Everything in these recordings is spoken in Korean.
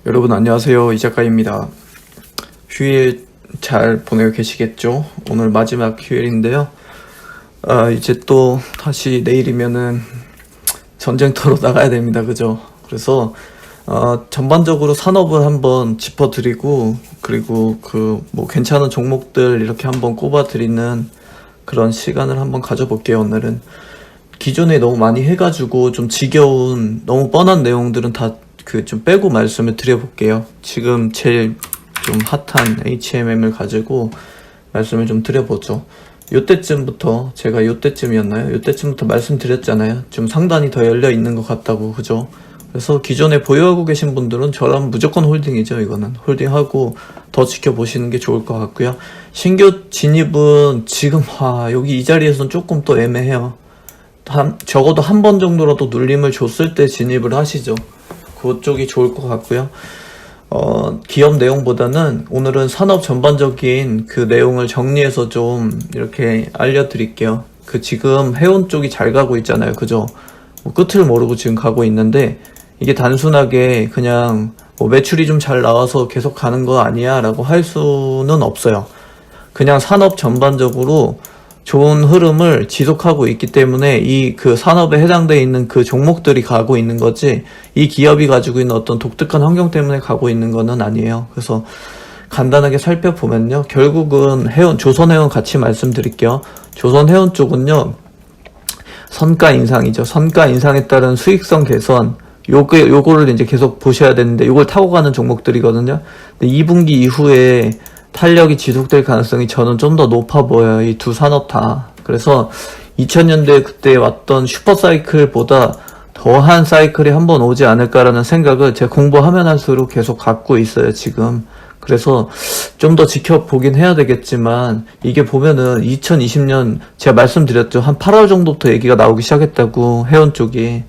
여러분 안녕하세요, 이 작가입니다. 휴일 잘 보내고 계시겠죠? 오늘 마지막 휴일인데요. 이제 또 다시 내일이면은 전쟁터로 나가야 됩니다. 그죠? 그래서 전반적으로 산업을 한번 짚어드리고, 그리고 괜찮은 종목들 이렇게 한번 꼽아드리는 그런 시간을 한번 가져볼게요. 오늘은 기존에 너무 많이 해가지고 좀 지겨운 너무 뻔한 내용들은 다 좀 빼고 말씀을 드려볼게요. 지금 제일 좀 핫한 HMM을 가지고 말씀을 좀 드려보죠. 요때쯤부터, 제가 요때쯤이었나요? 요때쯤부터 말씀드렸잖아요. 좀 상단이 더 열려 있는 것 같다고, 그죠? 그래서 기존에 보유하고 계신 분들은 저랑 무조건 홀딩이죠. 이거는 홀딩하고 더 지켜보시는 게 좋을 것 같고요. 신규 진입은 지금 여기 이 자리에서는 조금 또 애매해요. 적어도 한 번 정도라도 눌림을 줬을 때 진입을 하시죠. 그쪽이 좋을 것 같고요. 기업 내용보다는 오늘은 산업 전반적인 그 내용을 정리해서 좀 이렇게 알려드릴게요. 지금 해운 쪽이 잘 가고 있잖아요. 그죠? 끝을 모르고 지금 가고 있는데, 이게 단순하게 그냥 매출이 좀 잘 나와서 계속 가는 거 아니야 라고 할 수는 없어요. 그냥 산업 전반적으로 좋은 흐름을 지속하고 있기 때문에 산업에 해당되어 있는 그 종목들이 가고 있는 거지, 이 기업이 가지고 있는 어떤 독특한 환경 때문에 가고 있는 거는 아니에요. 그래서 간단하게 살펴보면요. 결국은 조선해운 같이 말씀드릴게요. 조선해운 쪽은요, 선가 인상이죠. 선가 인상에 따른 수익성 개선, 요거를 이제 계속 보셔야 되는데, 요걸 타고 가는 종목들이거든요. 근데 2분기 이후에 탄력이 지속될 가능성이 저는 좀 더 높아 보여요. 이 두 산업 다. 그래서 2000년대 그때 왔던 슈퍼사이클보다 더한 사이클이 한번 오지 않을까라는 생각을 제가 공부하면 할수록 계속 갖고 있어요, 지금. 그래서 좀 더 지켜보긴 해야 되겠지만, 이게 보면은 2020년 제가 말씀드렸죠. 한 8월 정도부터 얘기가 나오기 시작했다고, 해운 쪽이.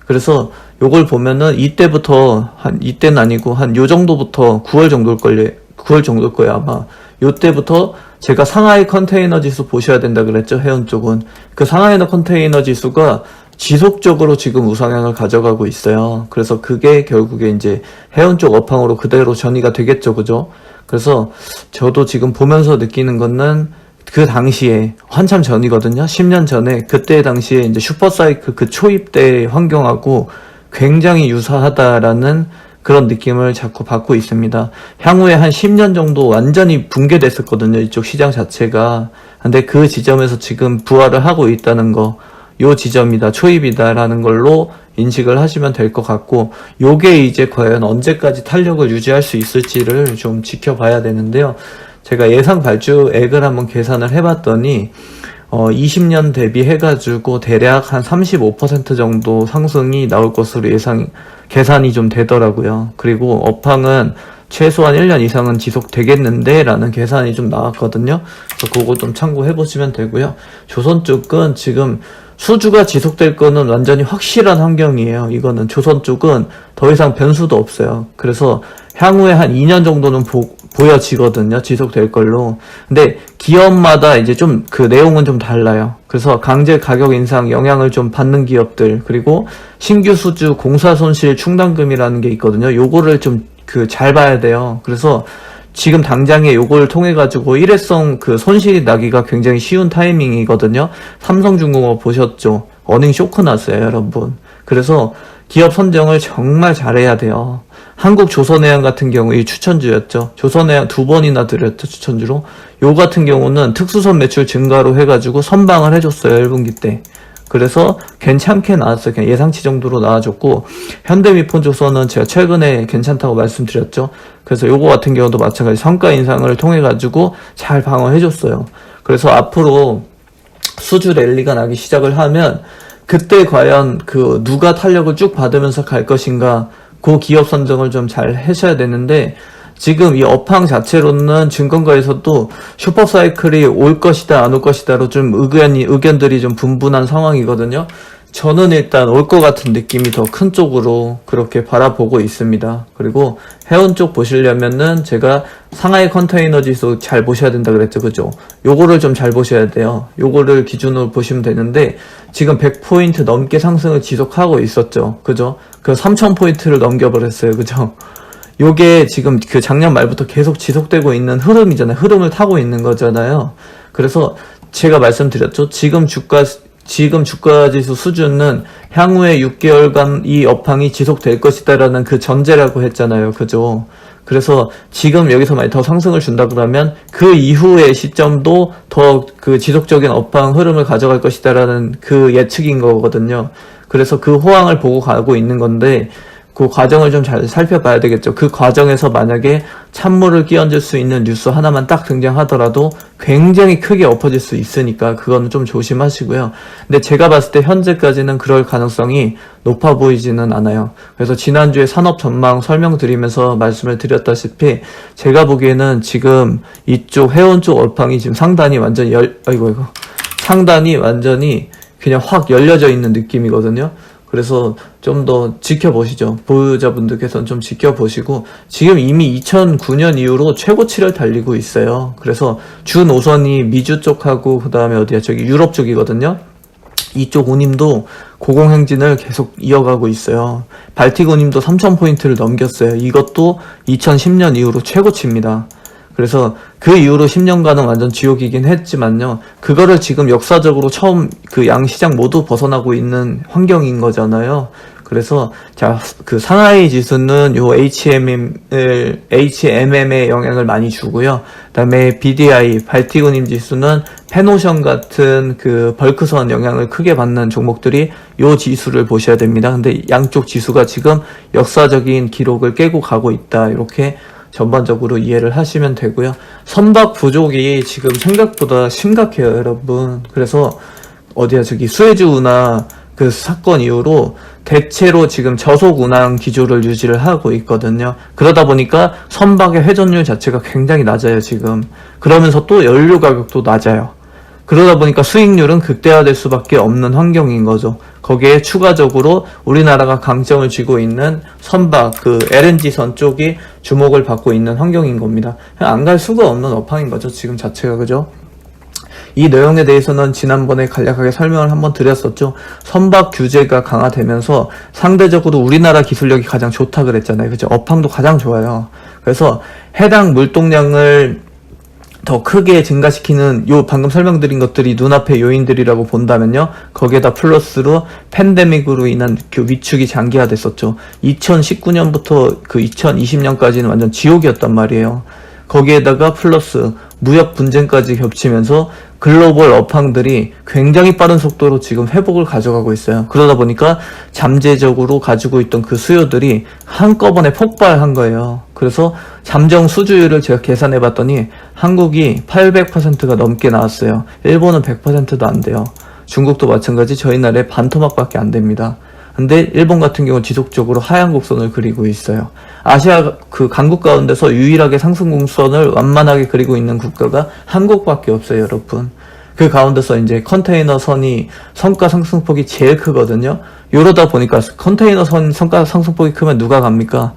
그래서 요걸 보면은 이때부터, 이때는 아니고 요 정도부터 9월 정도일걸요. 9월 정도일 거예요, 아마. 요때부터 제가 상하이 컨테이너 지수 보셔야 된다 그랬죠, 해운 쪽은. 그 상하이 컨테이너 지수가 지속적으로 지금 우상향을 가져가고 있어요. 그래서 그게 결국에 이제 해운 쪽 업황으로 그대로 전이가 되겠죠, 그죠? 그래서 저도 지금 보면서 느끼는 거는, 그 당시에 한참 전이거든요. 10년 전에 그때 당시에 이제 슈퍼사이클 그 초입 때 환경하고 굉장히 유사하다라는 그런 느낌을 자꾸 받고 있습니다. 향후에 한 10년 정도 완전히 붕괴됐었거든요, 이쪽 시장 자체가. 근데 그 지점에서 지금 부활을 하고 있다는 거, 요 지점이다, 초입이다라는 걸로 인식을 하시면 될 것 같고, 요게 이제 과연 언제까지 탄력을 유지할 수 있을지를 좀 지켜봐야 되는데요. 제가 예상 발주액을 한번 계산을 해봤더니 20년 대비해가지고 대략 한 35% 정도 상승이 나올 것으로 계산이 좀 되더라고요. 그리고 업황은 최소한 1년 이상은 지속되겠는데 라는 계산이 좀 나왔거든요. 그래서 그거 좀 참고해보시면 되고요. 조선 쪽은 지금 수주가 지속될 거는 완전히 확실한 환경이에요. 이거는 조선 쪽은 더 이상 변수도 없어요. 그래서 향후에 한 2년 정도는 보여지거든요. 지속될 걸로. 근데 기업마다 이제 좀 내용은 좀 달라요. 그래서 강제 가격 인상 영향을 좀 받는 기업들, 그리고 신규 수주 공사 손실 충당금이라는 게 있거든요. 요거를 좀 잘 봐야 돼요. 그래서 지금 당장에 요걸 통해 가지고 일회성 손실이 나기가 굉장히 쉬운 타이밍이거든요. 삼성중공업 보셨죠? 어닝 쇼크 났어요, 여러분. 그래서 기업 선정을 정말 잘해야 돼요. 한국조선해양 같은 경우 이 추천주였죠. 조선해양 2번이나 드렸죠, 추천주로. 요 같은 경우는 특수선 매출 증가로 해가지고 선방을 해줬어요, 1분기 때. 그래서 괜찮게 나왔어요. 그냥 예상치 정도로 나와줬고, 현대미폰조선은 제가 최근에 괜찮다고 말씀드렸죠. 그래서 요거 같은 경우도 마찬가지 성과 인상을 통해 가지고 잘 방어해줬어요. 그래서 앞으로 수주 랠리가 나기 시작을 하면, 그때 과연 누가 탄력을 쭉 받으면서 갈 것인가, 그 기업 선정을 좀 잘 하셔야 되는데, 지금 이 업황 자체로는 증권가에서도 슈퍼사이클이 올 것이다 안 올 것이다로 좀 의견들이 좀 분분한 상황이거든요. 저는 일단 올 것 같은 느낌이 더 큰 쪽으로 그렇게 바라보고 있습니다. 그리고 해운 쪽 보시려면은 제가 상하이 컨테이너 지수 잘 보셔야 된다 그랬죠, 그죠? 요거를 좀 잘 보셔야 돼요. 요거를 기준으로 보시면 되는데, 지금 100포인트 넘게 상승을 지속하고 있었죠, 그죠? 3000포인트를 넘겨버렸어요, 그죠? 요게 지금 그 작년 말부터 계속 지속되고 있는 흐름이잖아요. 흐름을 타고 있는 거잖아요. 그래서 제가 말씀드렸죠. 지금 주가 지수 수준은 향후에 6개월간 이 업황이 지속될 것이다라는 그 전제라고 했잖아요. 그죠? 그래서 지금 여기서 만약 더 상승을 준다 그러면 그 이후의 시점도 더 그 지속적인 업황 흐름을 가져갈 것이다라는 그 예측인 거거든요. 그래서 그 호황을 보고 가고 있는 건데 그 과정을 좀 잘 살펴봐야 되겠죠. 그 과정에서 만약에 찬물을 끼얹을 수 있는 뉴스 하나만 딱 등장하더라도 굉장히 크게 엎어질 수 있으니까 그거는 좀 조심하시고요. 근데 제가 봤을 때 현재까지는 그럴 가능성이 높아 보이지는 않아요. 그래서 지난주에 산업 전망 설명드리면서 말씀을 드렸다시피 제가 보기에는 지금 이쪽 해운 쪽 업황이 지금 상단이 완전히 상단이 완전히 그냥 확 열려져 있는 느낌이거든요. 그래서 좀 더 지켜보시죠. 보유자분들께서는 좀 지켜보시고 지금 이미 2009년 이후로 최고치를 달리고 있어요. 그래서 주 노선이 미주 쪽하고 그 다음에 어디야 저기 유럽 쪽이거든요. 이쪽 운임도 고공행진을 계속 이어가고 있어요. 발틱 운임도 3000포인트를 넘겼어요. 이것도 2010년 이후로 최고치입니다. 그래서 그 이후로 10년간은 완전 지옥이긴 했지만요. 그거를 지금 역사적으로 처음 그 양시장 모두 벗어나고 있는 환경인 거잖아요. 그래서 자, 그 상하이 지수는 요 HMM에 영향을 많이 주고요. 그다음에 BDI 발티그님 지수는 페노션 같은 그 벌크선 영향을 크게 받는 종목들이 요 지수를 보셔야 됩니다. 근데 양쪽 지수가 지금 역사적인 기록을 깨고 가고 있다. 이렇게 전반적으로 이해를 하시면 되고요. 선박 부족이 지금 생각보다 심각해요, 여러분. 그래서 어디야 저기 수에즈 운하 그 사건 이후로 대체로 지금 저속 운항 기조를 유지를 하고 있거든요. 그러다 보니까 선박의 회전율 자체가 굉장히 낮아요, 지금. 그러면서 또 연료 가격도 낮아요. 그러다 보니까 수익률은 극대화될 수밖에 없는 환경인 거죠. 거기에 추가적으로 우리나라가 강점을 쥐고 있는 선박, 그 LNG선 쪽이 주목을 받고 있는 환경인 겁니다. 안 갈 수가 없는 업황인 거죠, 지금 자체가. 그죠? 이 내용에 대해서는 지난번에 간략하게 설명을 한번 드렸었죠. 선박 규제가 강화되면서 상대적으로 우리나라 기술력이 가장 좋다 그랬잖아요. 그죠? 업황도 가장 좋아요. 그래서 해당 물동량을 더 크게 증가시키는 요 방금 설명드린 것들이 눈앞의 요인들이라고 본다면요. 거기에다 플러스로 팬데믹으로 인한 그 위축이 장기화됐었죠. 2019년부터 그 2020년까지는 완전 지옥이었단 말이에요. 거기에다가 플러스 무역 분쟁까지 겹치면서 글로벌 업황들이 굉장히 빠른 속도로 지금 회복을 가져가고 있어요. 그러다 보니까 잠재적으로 가지고 있던 그 수요들이 한꺼번에 폭발한 거예요. 그래서 잠정 수주율을 제가 계산해 봤더니 한국이 800%가 넘게 나왔어요. 일본은 100%도 안 돼요. 중국도 마찬가지 저희 나라에 반토막밖에 안 됩니다. 근데 일본 같은 경우는 지속적으로 하향 곡선을 그리고 있어요. 아시아 그 강국 가운데서 유일하게 상승 곡선을 완만하게 그리고 있는 국가가 한국밖에 없어요, 여러분. 그 가운데서 이제 컨테이너 선이 성가 상승폭이 제일 크거든요. 이러다 보니까 컨테이너 선 성가 상승폭이 크면 누가 갑니까?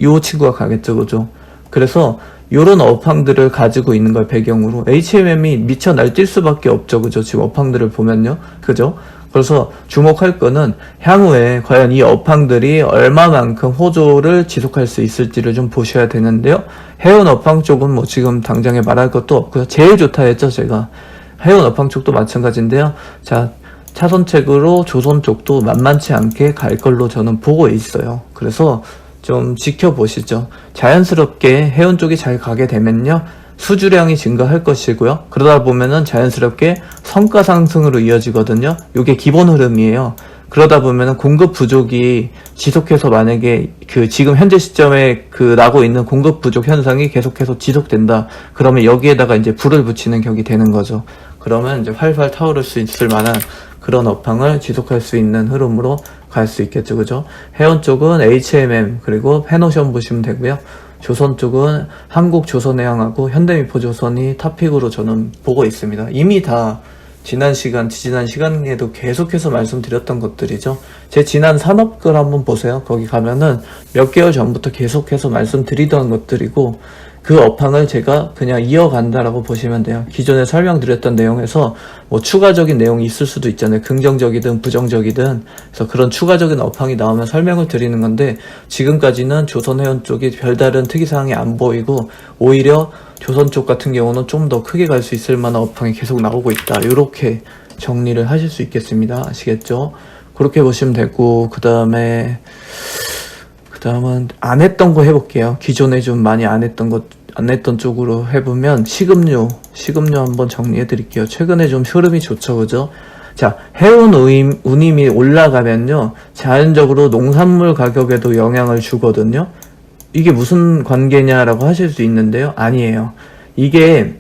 요 친구가 가겠죠, 그죠? 그래서 요런 업황들을 가지고 있는 걸 배경으로 HMM이 미쳐 날뛸 수밖에 없죠, 그죠? 지금 업황들을 보면요, 그죠? 그래서 주목할 거는 향후에 과연 이 업황들이 얼마만큼 호조를 지속할 수 있을지를 좀 보셔야 되는데요. 해운 업황 쪽은 뭐 지금 당장에 말할 것도 없고요. 제일 좋다 했죠, 제가. 해운 업황 쪽도 마찬가지인데요. 자, 차선책으로 조선 쪽도 만만치 않게 갈 걸로 저는 보고 있어요. 그래서 좀 지켜보시죠. 자연스럽게 해운 쪽이 잘 가게 되면요. 수주량이 증가할 것이고요. 그러다 보면은 자연스럽게 성가 상승으로 이어지거든요. 이게 기본 흐름이에요. 그러다 보면은 공급 부족이 지속해서 만약에 그 지금 현재 시점에 그 나고 있는 공급 부족 현상이 계속해서 지속된다. 그러면 여기에다가 이제 불을 붙이는 격이 되는 거죠. 그러면 이제 활활 타오를 수 있을 만한 그런 업황을 지속할 수 있는 흐름으로 갈 수 있겠죠. 그죠? 해운 쪽은 HMM 그리고 페노션 보시면 되고요. 조선 쪽은 한국조선해양하고 현대미포조선이 탑픽으로 저는 보고 있습니다. 이미 다 지난 시간에도 계속해서 말씀드렸던 것들이죠. 제 지난 산업글 한번 보세요. 거기 가면은 몇 개월 전부터 계속해서 말씀드리던 것들이고, 그 업황을 제가 그냥 이어간다라고 보시면 돼요. 기존에 설명드렸던 내용에서 뭐 추가적인 내용이 있을 수도 있잖아요. 긍정적이든 부정적이든. 그래서 그런 추가적인 업황이 나오면 설명을 드리는 건데, 지금까지는 조선해운 쪽이 별다른 특이사항이 안 보이고 오히려 조선 쪽 같은 경우는 좀 더 크게 갈 수 있을 만한 업황이 계속 나오고 있다. 이렇게 정리를 하실 수 있겠습니다. 아시겠죠? 그렇게 보시면 되고, 그 다음은 안 했던 거 해볼게요. 기존에 좀 많이 안 했던 쪽으로 해보면 식음료 한번 정리해 드릴게요. 최근에 좀 흐름이 좋죠, 그죠? 자, 해운 운임이 올라가면요, 자연적으로 농산물 가격에도 영향을 주거든요. 이게 무슨 관계냐라고 하실 수 있는데요. 아니에요. 이게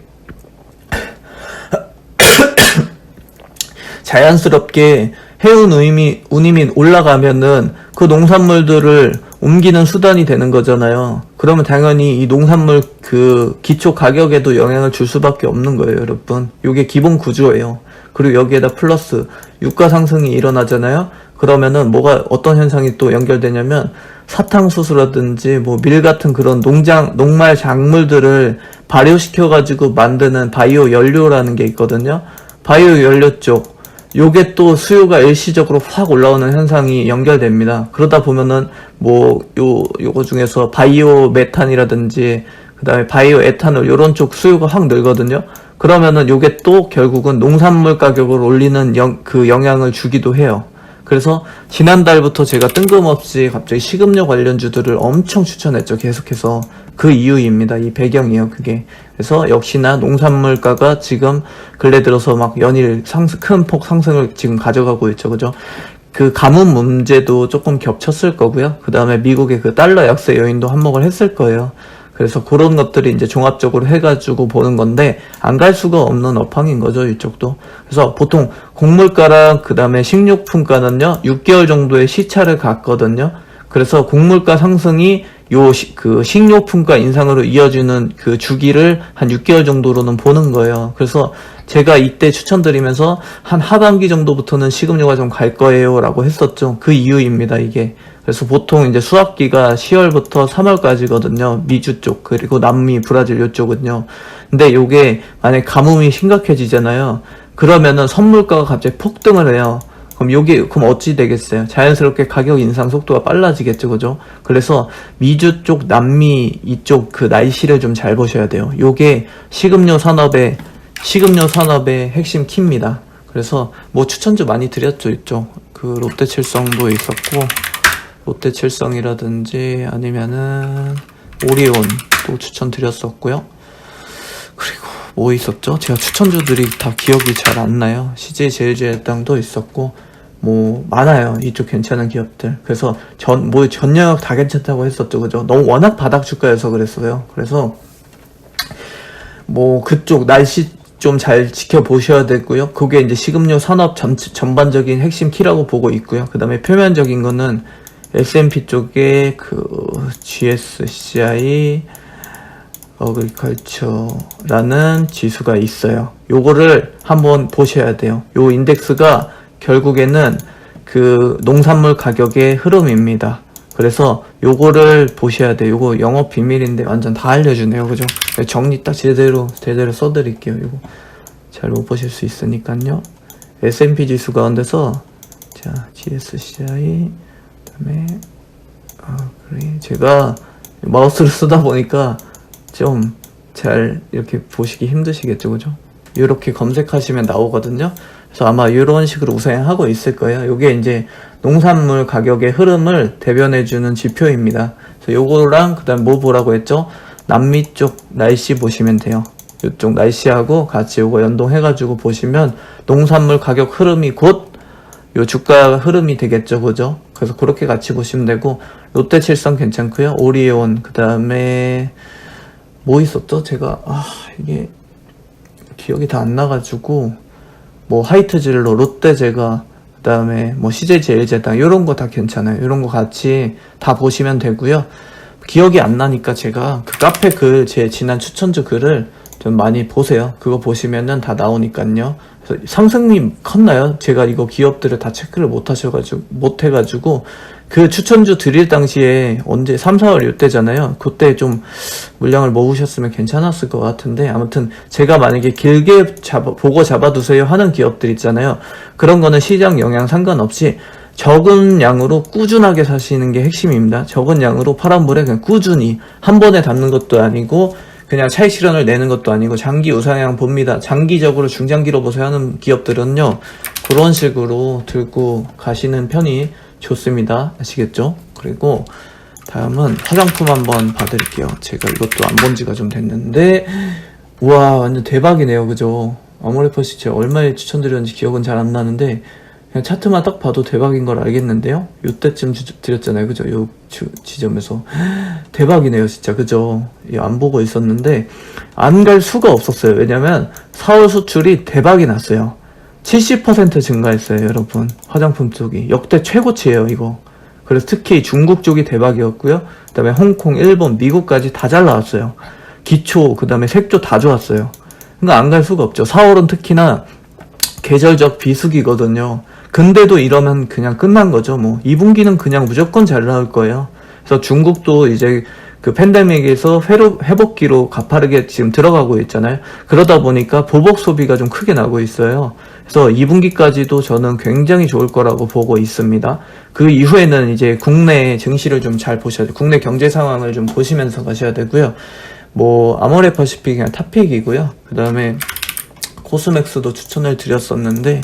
자연스럽게 해운 운임이 올라가면은 그 농산물들을 옮기는 수단이 되는 거잖아요. 그러면 당연히 이 농산물 그 기초 가격에도 영향을 줄 수밖에 없는 거예요, 여러분. 이게 기본 구조예요. 그리고 여기에다 플러스 유가 상승이 일어나잖아요. 그러면은 어떤 현상이 또 연결되냐면, 사탕수수라든지 뭐 밀 같은 그런 녹말 작물들을 발효시켜가지고 만드는 바이오 연료라는 게 있거든요. 바이오 연료 쪽, 요게 또 수요가 일시적으로 확 올라오는 현상이 연결됩니다. 그러다 보면은 요거 중에서 바이오 메탄이라든지 그 다음에 바이오 에탄올 요런 쪽 수요가 확 늘거든요. 그러면은 요게 또 결국은 농산물 가격을 올리는 그 영향을 주기도 해요. 그래서 지난달부터 제가 뜬금없이 갑자기 식음료 관련주들을 엄청 추천했죠. 계속해서. 그 이유입니다. 이 배경이에요, 그게. 그래서 역시나 농산물가가 지금 근래 들어서 막 연일 큰 폭 상승을 지금 가져가고 있죠. 그죠? 그 가뭄 문제도 조금 겹쳤을 거고요. 그 다음에 미국의 그 달러 약세 요인도 한몫을 했을 거예요. 그래서 그런 것들이 이제 종합적으로 해가지고 보는 건데, 안 갈 수가 없는 업황인 거죠, 이쪽도. 그래서 보통 곡물가랑 그 다음에 식료품가는요, 6개월 정도의 시차를 갖거든요. 그래서 곡물가 상승이 그 식료품가 인상으로 이어지는 그 주기를 한 6개월 정도로는 보는 거예요. 그래서 제가 이때 추천드리면서 한 하반기 정도부터는 식음료가 좀 갈 거예요 라고 했었죠. 그 이유입니다, 이게. 그래서 보통 이제 수확기가 10월부터 3월까지거든요. 미주 쪽, 그리고 남미, 브라질 요쪽은요. 근데 요게 만약에 가뭄이 심각해지잖아요. 그러면은 선물가가 갑자기 폭등을 해요. 그럼 어찌 되겠어요? 자연스럽게 가격 인상 속도가 빨라지겠죠, 그죠? 그래서 미주 쪽, 남미 이쪽 그 날씨를 좀 잘 보셔야 돼요. 요게 식음료 산업의 핵심 키입니다. 그래서 뭐 추천주 많이 드렸죠, 이쪽. 그 롯데칠성도 있었고, 롯데칠성이라든지 아니면은 오리온도 추천드렸었고요. 그리고 뭐 있었죠? 제가 추천주들이 다 기억이 잘 안 나요. CJ제일제당도 있었고, 뭐 많아요. 이쪽 괜찮은 기업들. 그래서 전 영역 다 괜찮다고 했었죠, 그죠? 너무 워낙 바닥 주가여서 그랬어요. 그래서 뭐 그쪽 날씨 좀 잘 지켜보셔야 되고요. 그게 이제 식음료 산업 전반적인 핵심 키라고 보고 있고요. 그 다음에 표면적인 거는 S&P 쪽에 그 GSCI 어그리컬처라는 지수가 있어요. 요거를 한번 보셔야 돼요. 요 인덱스가 결국에는 그 농산물 가격의 흐름입니다. 그래서 요거를 보셔야 돼요. 요거 영업 비밀인데 완전 다 알려주네요. 그죠? 정리 딱 제대로 써드릴게요. 요거 잘 못 보실 수 있으니까요. S&P 지수 가운데서 자, GSCI 그다음에 그래. 제가 마우스를 쓰다 보니까 좀 잘 이렇게 보시기 힘드시겠죠, 그죠? 이렇게 검색하시면 나오거든요. 그래서 아마 이런 식으로 우상향하고 있을 거예요. 이게 이제 농산물 가격의 흐름을 대변해주는 지표입니다. 그래서 요거랑 그다음 뭐 보라고 했죠? 남미 쪽 날씨 보시면 돼요. 이쪽 날씨하고 같이 요거 연동해가지고 보시면 농산물 가격 흐름이 곧 요 주가 흐름이 되겠죠, 그죠? 그래서 그렇게 같이 보시면 되고, 롯데칠성 괜찮고요. 오리온, 그 다음에 뭐 있었죠? 제가 이게 기억이 다 안 나가지고, 뭐 하이트진로, 롯데제가, 그 다음에 뭐 CJ제일제당 이런 거 다 괜찮아요. 이런 거 같이 다 보시면 되고요. 기억이 안 나니까 제가 그 카페 글, 제 지난 추천주 글을 좀 많이 보세요. 그거 보시면은 다 나오니까요. 그래서 상승이 컸나요? 제가 이거 기업들을 다 체크를 못 해가지고 그 추천주 드릴 당시에 언제 3, 4월 이때잖아요. 그때 좀 물량을 모으셨으면 괜찮았을 것 같은데, 아무튼 제가 만약에 길게 보고 잡아두세요 하는 기업들 있잖아요. 그런 거는 시장 영향 상관없이 적은 양으로 꾸준하게 사시는 게 핵심입니다. 적은 양으로 파란 불에 그냥 꾸준히 한 번에 담는 것도 아니고 그냥 차익 실현을 내는 것도 아니고 장기 우상향 봅니다. 장기적으로 중장기로 보세요 하는 기업들은요, 그런 식으로 들고 가시는 편이 좋습니다. 아시겠죠? 그리고 다음은 화장품 한번 봐드릴게요. 제가 이것도 안 본 지가 좀 됐는데, 우와, 완전 대박이네요. 그죠? 아모레퍼시 제가 얼마에 추천드렸는지 기억은 잘 안 나는데, 그냥 차트만 딱 봐도 대박인 걸 알겠는데요? 요때쯤 드렸잖아요. 그죠? 요 지점에서. 대박이네요, 진짜. 그죠? 안 보고 있었는데, 안 갈 수가 없었어요. 왜냐면, 4월 수출이 대박이 났어요. 70% 증가했어요, 여러분. 화장품 쪽이. 역대 최고치예요, 이거. 그래서 특히 중국 쪽이 대박이었고요. 그 다음에 홍콩, 일본, 미국까지 다 잘 나왔어요. 기초, 그 다음에 색조 다 좋았어요. 그러니까 안 갈 수가 없죠. 4월은 특히나 계절적 비수기거든요. 근데도 이러면 그냥 끝난 거죠, 뭐. 2분기는 그냥 무조건 잘 나올 거예요. 그래서 중국도 이제 그 팬데믹에서 회복기로 가파르게 지금 들어가고 있잖아요. 그러다 보니까 보복 소비가 좀 크게 나고 있어요. 그래서 2분기까지도 저는 굉장히 좋을 거라고 보고 있습니다. 그 이후에는 이제 국내 증시를 좀 잘 보셔야 돼요. 국내 경제 상황을 좀 보시면서 가셔야 되고요. 뭐 아모레퍼시픽 그냥 탑픽이고요. 그 다음에 코스맥스도 추천을 드렸었는데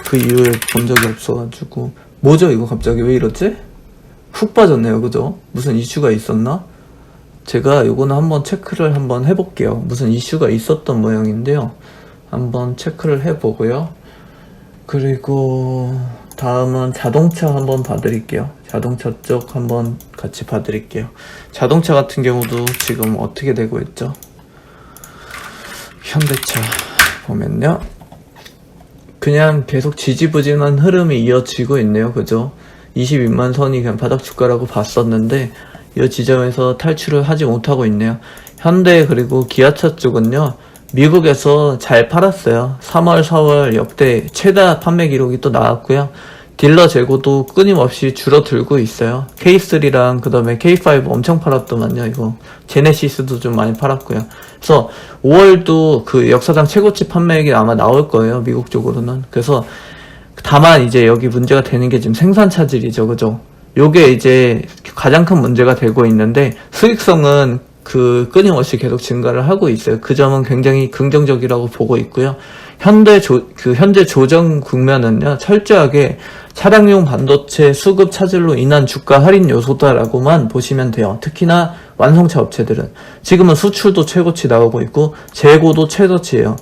그 이후에 본 적이 없어가지고, 뭐죠 이거 갑자기 왜 이러지? 훅 빠졌네요. 그죠? 무슨 이슈가 있었나? 제가 요거는 한번 체크를 한번 해볼게요. 무슨 이슈가 있었던 모양인데요. 한번 체크를 해보고요. 그리고 다음은 자동차 한번 봐드릴게요. 자동차 쪽 한번 같이 봐드릴게요. 자동차 같은 경우도 지금 어떻게 되고 있죠? 현대차 보면요, 그냥 계속 지지부진한 흐름이 이어지고 있네요. 그죠? 22만 선이 그냥 바닥 주가라고 봤었는데 이 지점에서 탈출을 하지 못하고 있네요. 현대 그리고 기아차 쪽은요, 미국에서 잘 팔았어요. 3월, 4월 역대 최다 판매 기록이 또 나왔고요. 딜러 재고도 끊임없이 줄어들고 있어요. K3랑 그 다음에 K5 엄청 팔았더만요. 이거 제네시스도 좀 많이 팔았고요. 그래서 5월도 그 역사상 최고치 판매액이 아마 나올 거예요, 미국 쪽으로는. 그래서 다만 이제 여기 문제가 되는 게 지금 생산 차질이죠. 그죠? 요게 이제 가장 큰 문제가 되고 있는데, 수익성은 그 끊임없이 계속 증가를 하고 있어요. 그 점은 굉장히 긍정적이라고 보고 있고요. 현재 조정 국면은요, 철저하게 차량용 반도체 수급 차질로 인한 주가 할인 요소다라고만 보시면 돼요. 특히나 완성차 업체들은 지금은 수출도 최고치 나오고 있고 재고도 최저치예요.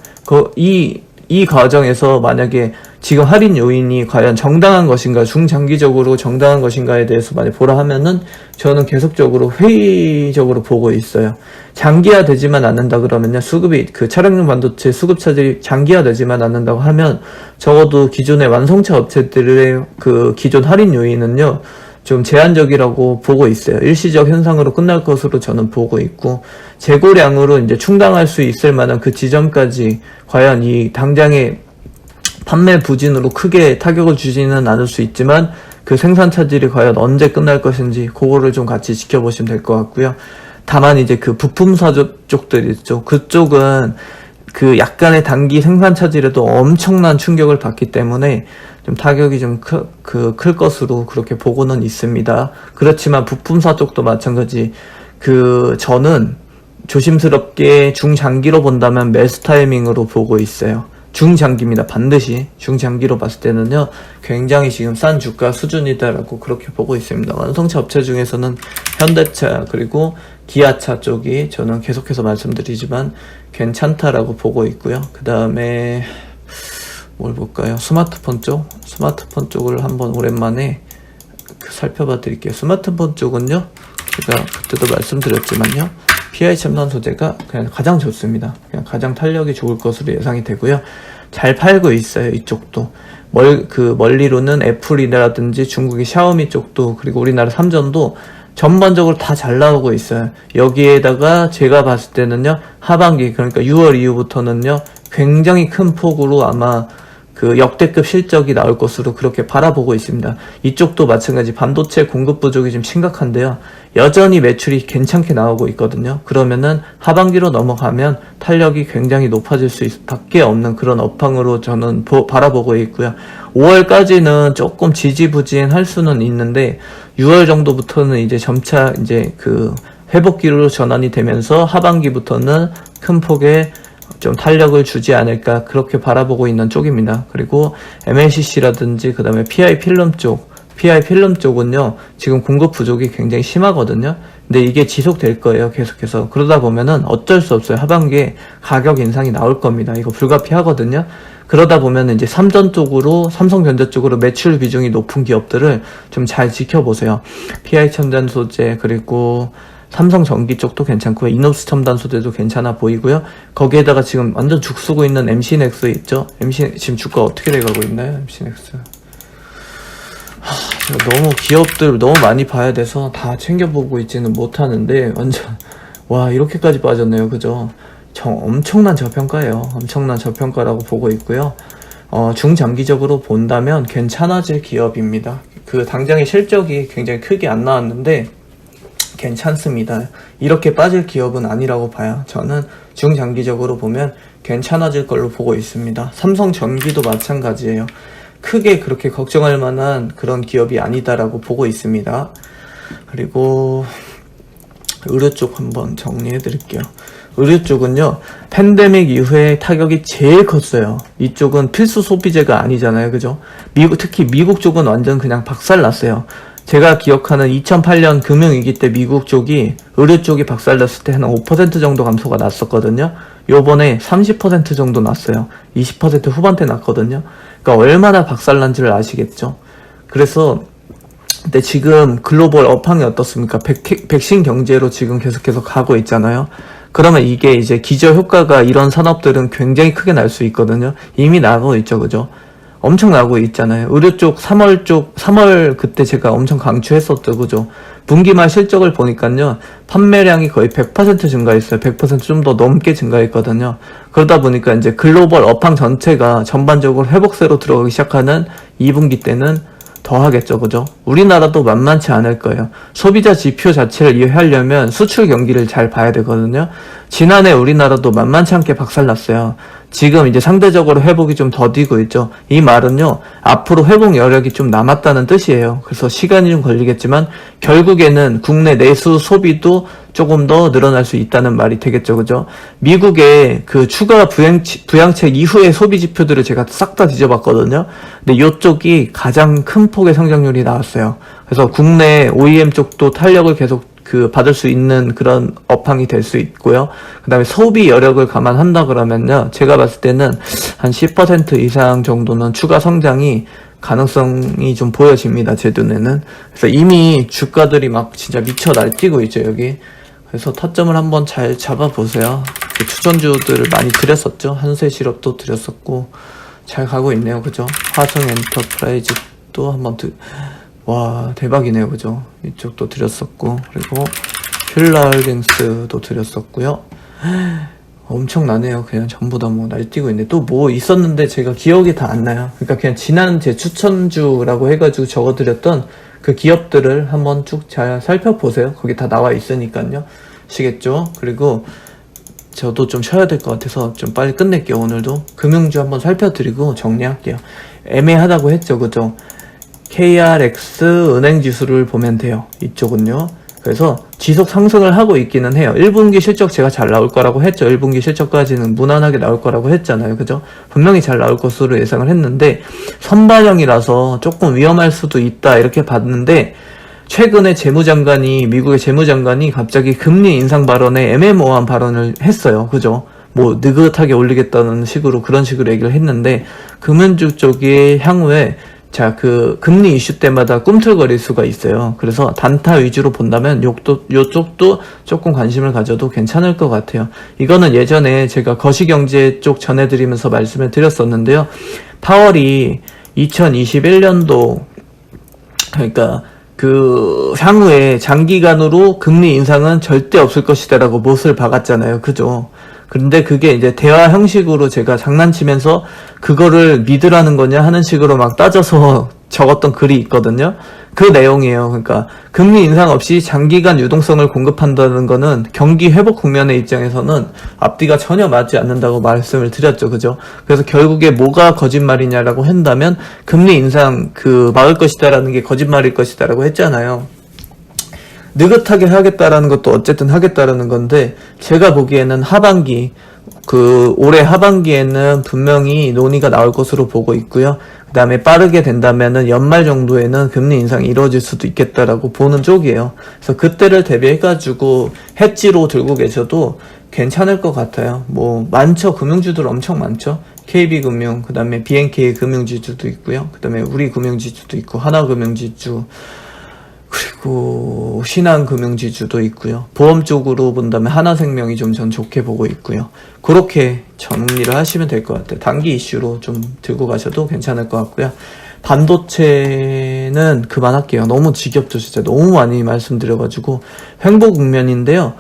이 과정에서 만약에 지금 할인 요인이 과연 정당한 것인가, 중장기적으로 정당한 것인가에 대해서 많이 보라 하면은 저는 계속적으로 회의적으로 보고 있어요. 장기화 되지만 않는다 그러면요, 수급이, 그 차량용 반도체 수급 차질이 장기화 되지만 않는다고 하면 적어도 기존의 완성차 업체들의 그 기존 할인 요인은요, 좀 제한적이라고 보고 있어요. 일시적 현상으로 끝날 것으로 저는 보고 있고, 재고량으로 이제 충당할 수 있을 만한 그 지점까지 과연 이 당장의 판매 부진으로 크게 타격을 주지는 않을 수 있지만 그 생산 차질이 과연 언제 끝날 것인지 그거를 좀 같이 지켜보시면 될 것 같고요. 다만 이제 그 부품사 쪽들 있죠. 그쪽은 그 약간의 단기 생산 차질에도 엄청난 충격을 받기 때문에 좀 타격이 좀 클 것으로 그렇게 보고는 있습니다. 그렇지만 부품사 쪽도 마찬가지. 저는 조심스럽게 중장기로 본다면 매수 타이밍으로 보고 있어요. 중장기입니다. 반드시 중장기로 봤을 때는요, 굉장히 지금 싼 주가 수준이다라고 그렇게 보고 있습니다. 완성차 업체 중에서는 현대차 그리고 기아차 쪽이 저는 계속해서 말씀드리지만 괜찮다라고 보고 있고요. 그 다음에 뭘 볼까요? 스마트폰 쪽을 한번 오랜만에 살펴봐 드릴게요. 스마트폰 쪽은요, 제가 그때도 말씀드렸지만요, PI 첨단 소재가 그냥 가장 좋습니다. 그냥 가장 탄력이 좋을 것으로 예상이 되고요. 잘 팔고 있어요, 이쪽도. 멀리로는 애플이라든지 중국의 샤오미 쪽도, 그리고 우리나라 삼전도 전반적으로 다 잘 나오고 있어요. 여기에다가 제가 봤을 때는요, 하반기, 그러니까 6월 이후부터는요, 굉장히 큰 폭으로 아마 그 역대급 실적이 나올 것으로 그렇게 바라보고 있습니다. 이쪽도 마찬가지 반도체 공급 부족이 좀 심각한데요. 여전히 매출이 괜찮게 나오고 있거든요. 그러면은 하반기로 넘어가면 탄력이 굉장히 높아질 수밖에 없는 그런 업황으로 저는 바라보고 있고요. 5월까지는 조금 지지부진할 수는 있는데 6월 정도부터는 이제 점차 이제 그 회복기로 전환이 되면서 하반기부터는 큰 폭의 좀 탄력을 주지 않을까 그렇게 바라보고 있는 쪽입니다. 그리고 MLCC라든지 그 다음에 PI 필름 쪽은요 지금 공급 부족이 굉장히 심하거든요. 근데 이게 지속될 거예요. 계속해서. 그러다 보면은 어쩔 수 없어요. 하반기에 가격 인상이 나올 겁니다. 이거 불가피하거든요. 그러다 보면 이제 삼성전자 쪽으로 매출 비중이 높은 기업들을 좀 잘 지켜보세요. PI 첨단 소재 그리고 삼성전기 쪽도 괜찮고요. 이노스 첨단 소재도 괜찮아 보이고요. 거기에다가 지금 완전 죽쓰고 있는 MC넥스 있죠? 지금 주가 어떻게 돼가고 있나요? MC넥스. 제가 너무 기업들 너무 많이 봐야 돼서 다 챙겨보고 있지는 못하는데 완전 와 이렇게까지 빠졌네요. 그죠? 엄청난 저평가예요. 엄청난 저평가라고 보고 있고요. 중장기적으로 본다면 괜찮아질 기업입니다. 그 당장의 실적이 굉장히 크게 안 나왔는데 괜찮습니다. 이렇게 빠질 기업은 아니라고 봐요. 저는 중장기적으로 보면 괜찮아질 걸로 보고 있습니다. 삼성전기도 마찬가지예요. 크게 그렇게 걱정할 만한 그런 기업이 아니다라고 보고 있습니다. 그리고 의료 쪽 한번 정리해 드릴게요. 의료 쪽은요, 팬데믹 이후에 타격이 제일 컸어요. 이쪽은 필수 소비재가 아니잖아요. 그죠? 특히 미국 쪽은 완전 그냥 박살났어요. 제가 기억하는 2008년 금융위기 때 미국 쪽이 의료 쪽이 박살났을 때 한 5% 정도 감소가 났었거든요. 요번에 30% 정도 났어요. 20% 후반대 났거든요. 그러니까 얼마나 박살난지를 아시겠죠? 그래서 근데 지금 글로벌 업황이 어떻습니까? 백신 경제로 지금 계속해서 가고 있잖아요. 그러면 이게 이제 기저 효과가 이런 산업들은 굉장히 크게 날 수 있거든요. 이미 나고 있죠. 그죠? 엄청 나고 있잖아요. 의료 쪽 3월 그때 제가 엄청 강추했었죠. 그죠? 분기말 실적을 보니까요. 판매량이 거의 100% 증가했어요. 100% 좀 더 넘게 증가했거든요. 그러다 보니까 이제 글로벌 업황 전체가 전반적으로 회복세로 들어가기 시작하는 2분기 때는 더 하겠죠. 그죠? 우리나라도 만만치 않을 거예요. 소비자 지표 자체를 이해하려면 수출 경기를 잘 봐야 되거든요. 지난해 우리나라도 만만치 않게 박살났어요. 지금 이제 상대적으로 회복이 좀 더디고 있죠. 이 말은요, 앞으로 회복 여력이 좀 남았다는 뜻이에요. 그래서 시간이 좀 걸리겠지만, 결국에는 국내 내수 소비도 조금 더 늘어날 수 있다는 말이 되겠죠. 그죠? 미국의 그 추가 부양책 이후의 소비 지표들을 제가 싹 다 뒤져봤거든요. 근데 이쪽이 가장 큰 폭의 성장률이 나왔어요. 그래서 국내 OEM 쪽도 탄력을 계속 받을 수 있는 그런 업황이 될 수 있고요. 그 다음에 소비 여력을 감안한다 그러면요. 제가 봤을 때는 한 10% 이상 정도는 추가 성장이 가능성이 좀 보여집니다. 제 눈에는. 그래서 이미 주가들이 막 진짜 미쳐 날뛰고 있죠, 여기. 그래서 타점을 한번 잘 잡아보세요. 추천주들을 많이 드렸었죠. 한세실업도 드렸었고, 잘 가고 있네요. 그죠? 화성 엔터프라이즈도 한번 와 대박이네요. 그죠? 이쪽도 드렸었고 그리고 휠라홀딩스도 드렸었고요. 엄청나네요. 그냥 전부 다 뭐 날뛰고 있네. 또 뭐 있었는데 제가 기억이 다 안 나요. 그러니까 그냥 지난 제 추천주라고 해가지고 적어드렸던 그 기업들을 한번 쭉 잘 살펴보세요. 거기 다 나와 있으니까요. 아시겠죠? 그리고 저도 좀 쉬어야 될 것 같아서 좀 빨리 끝낼게요. 오늘도 금융주 한번 살펴드리고 정리할게요. 애매하다고 했죠. 그죠? KRX 은행지수를 보면 돼요. 이쪽은요. 그래서 지속 상승을 하고 있기는 해요. 1분기 실적 제가 잘 나올 거라고 했죠. 1분기 실적까지는 무난하게 나올 거라고 했잖아요. 그죠? 분명히 잘 나올 것으로 예상을 했는데 선반영이라서 조금 위험할 수도 있다 이렇게 봤는데 최근에 미국의 재무장관이 갑자기 금리 인상 발언에 애매모호한 발언을 했어요. 그죠? 뭐 느긋하게 올리겠다는 식으로 그런 식으로 얘기를 했는데 금융주 쪽이 향후에 그 금리 이슈 때마다 꿈틀거릴 수가 있어요. 그래서 단타 위주로 본다면 요쪽도 조금 관심을 가져도 괜찮을 것 같아요. 이거는 예전에 제가 거시경제 쪽 전해드리면서 말씀을 드렸었는데요. 파월이 2021년도 그러니까 향후에 장기간으로 금리 인상은 절대 없을 것이다라고 못을 박았잖아요. 그죠? 근데 그게 이제 대화 형식으로 제가 장난치면서 그거를 믿으라는 거냐 하는 식으로 막 따져서 적었던 글이 있거든요. 그 내용이에요. 그러니까 금리 인상 없이 장기간 유동성을 공급한다는 거는 경기 회복 국면의 입장에서는 앞뒤가 전혀 맞지 않는다고 말씀을 드렸죠. 그죠? 그래서 결국에 뭐가 거짓말이냐라고 한다면 금리 인상 막을 것이다라는 게 거짓말일 것이다라고 했잖아요. 느긋하게 하겠다라는 것도 어쨌든 하겠다라는 건데, 제가 보기에는 올해 하반기에는 분명히 논의가 나올 것으로 보고 있고요. 그 다음에 빠르게 된다면은 연말 정도에는 금리 인상이 이루어질 수도 있겠다라고 보는 쪽이에요. 그래서 그때를 대비해가지고 해지로 들고 계셔도 괜찮을 것 같아요. 많죠. 금융주들 엄청 많죠. KB금융, 그 다음에 BNK 금융지주도 있고요. 그 다음에 우리금융지주도 있고, 하나금융지주, 그리고 신한금융지주도 있고요. 보험 쪽으로 본다면 하나생명이 좀 전 좋게 보고 있고요. 그렇게 정리를 하시면 될 것 같아요. 단기 이슈로 좀 들고 가셔도 괜찮을 것 같고요. 반도체는 그만할게요. 너무 지겹죠. 진짜 너무 많이 말씀드려가지고 횡보 국면인데요.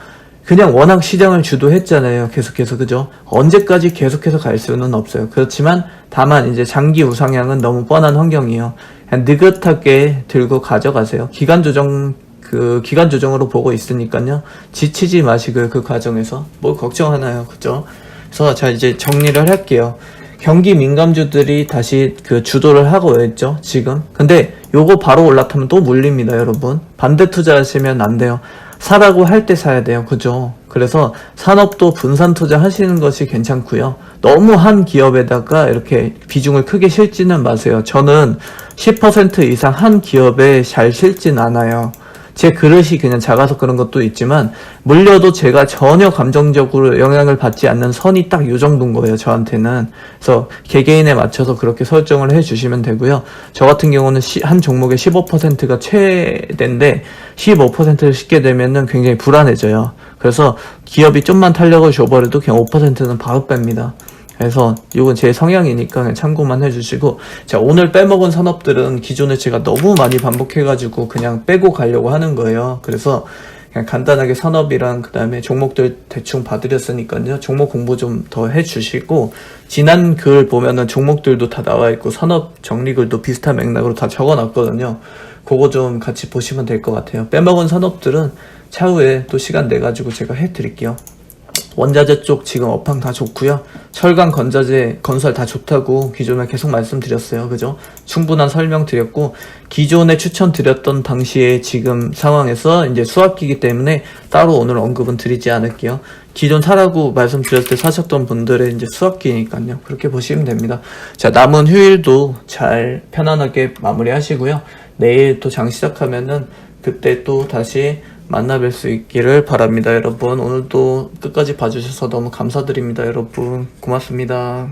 그냥 워낙 시장을 주도했잖아요. 계속해서. 그죠? 언제까지 계속해서 갈 수는 없어요. 그렇지만 다만 이제 장기 우상향은 너무 뻔한 환경이에요. 그냥 느긋하게 들고 가져가세요. 기간 조정으로 보고 있으니까요. 지치지 마시고요. 그 과정에서. 뭘 걱정하나요. 그죠? 그래서 자, 이제 정리를 할게요. 경기 민감주들이 다시 주도를 하고 있죠. 지금. 근데 요거 바로 올라타면 또 물립니다. 여러분. 반대 투자하시면 안 돼요. 사라고 할 때 사야 돼요. 그죠? 그래서 산업도 분산 투자 하시는 것이 괜찮고요. 너무 한 기업에다가 이렇게 비중을 크게 실지는 마세요. 저는 10% 이상 한 기업에 잘 실진 않아요. 제 그릇이 그냥 작아서 그런 것도 있지만 물려도 제가 전혀 감정적으로 영향을 받지 않는 선이 딱 요 정도인 거예요. 저한테는. 그래서 개개인에 맞춰서 그렇게 설정을 해주시면 되고요. 저 같은 경우는 한 종목의 15%가 최대인데 15%를 싣게 되면은 굉장히 불안해져요. 그래서 기업이 좀만 탄력을 줘버려도 그냥 5%는 바로 뺍니다. 그래서 이건 제 성향이니까 그냥 참고만 해주시고, 자, 오늘 빼먹은 산업들은 기존에 제가 너무 많이 반복해가지고 그냥 빼고 가려고 하는 거예요. 그래서 그냥 간단하게 산업이랑 그 다음에 종목들 대충 봐드렸으니까요. 종목 공부 좀 더 해주시고, 지난 글 보면은 종목들도 다 나와있고 산업 정리글도 비슷한 맥락으로 다 적어놨거든요. 그거 좀 같이 보시면 될 것 같아요. 빼먹은 산업들은 차후에 또 시간 내가지고 제가 해드릴게요. 원자재 쪽 지금 업황 다 좋고요. 철강, 건자재, 건설 다 좋다고 기존에 계속 말씀드렸어요. 그죠? 충분한 설명 드렸고, 기존에 추천드렸던 당시에 지금 상황에서 이제 수학기이기 때문에 따로 오늘 언급은 드리지 않을게요. 기존 사라고 말씀드렸을 때 사셨던 분들의 이제 수학기니까요. 그렇게 보시면 됩니다. 자, 남은 휴일도 잘 편안하게 마무리 하시고요. 내일 또 장 시작하면은 그때 또 다시 만나뵐 수 있기를 바랍니다. 여러분, 오늘도 끝까지 봐주셔서 너무 감사드립니다. 여러분, 고맙습니다.